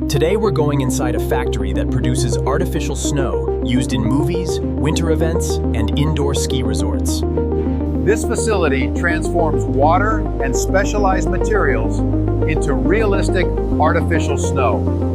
Today we're going inside a factory that produces artificial snow used in movies, winter events, and indoor ski resorts. This facility transforms water and specialized materials into realistic artificial snow.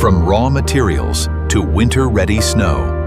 From raw materials to winter-ready snow.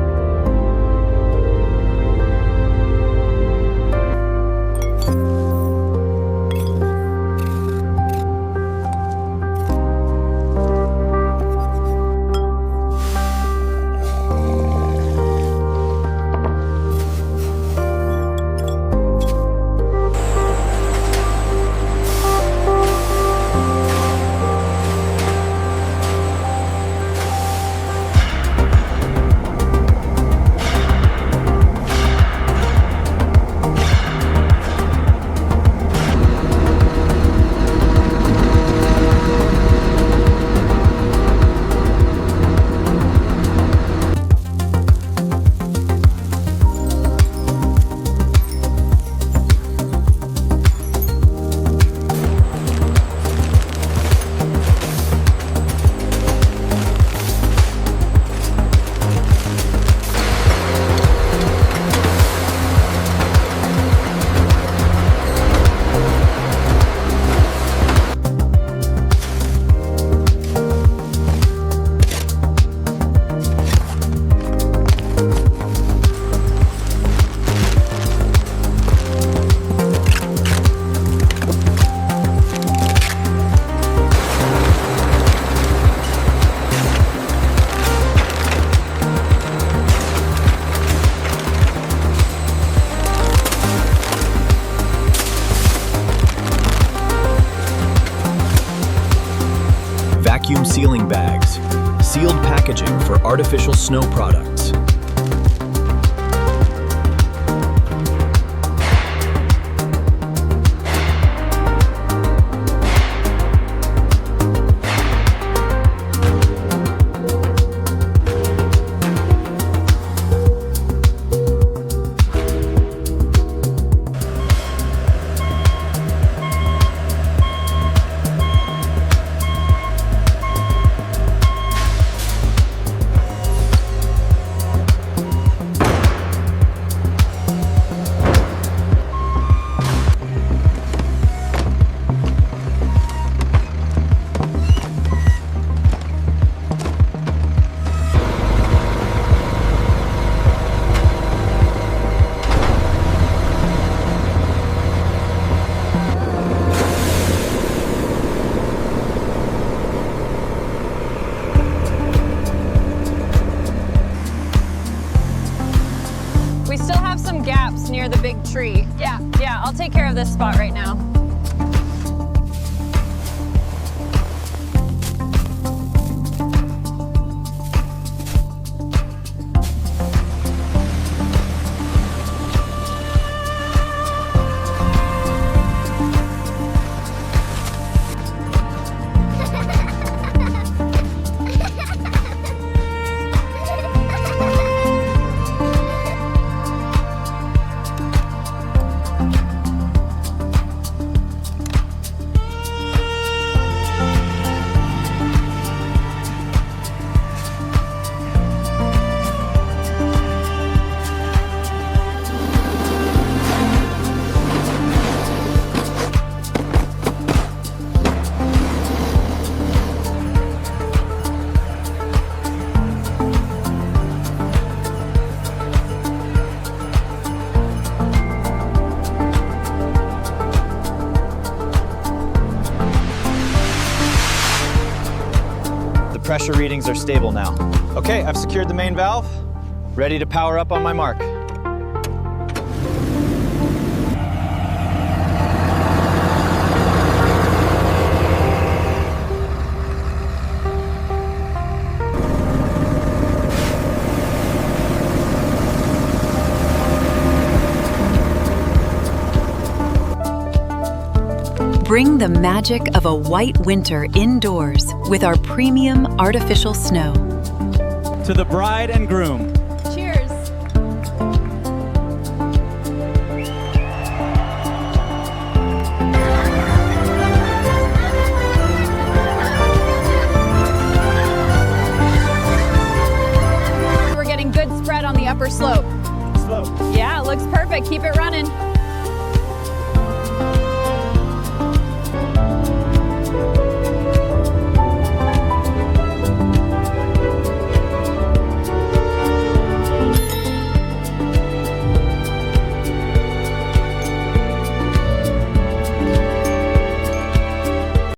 packaging for artificial snow products. We still have some gaps near the big tree. Yeah, I'll take care of this spot right now. Pressure readings are stable now. Okay, I've secured the main valve. Ready to power up on my mark. Bring the magic of a white winter indoors with our premium artificial snow. To the bride and groom. Cheers. We're getting good spread on the upper slope. Slow. Yeah, looks perfect. Keep it running.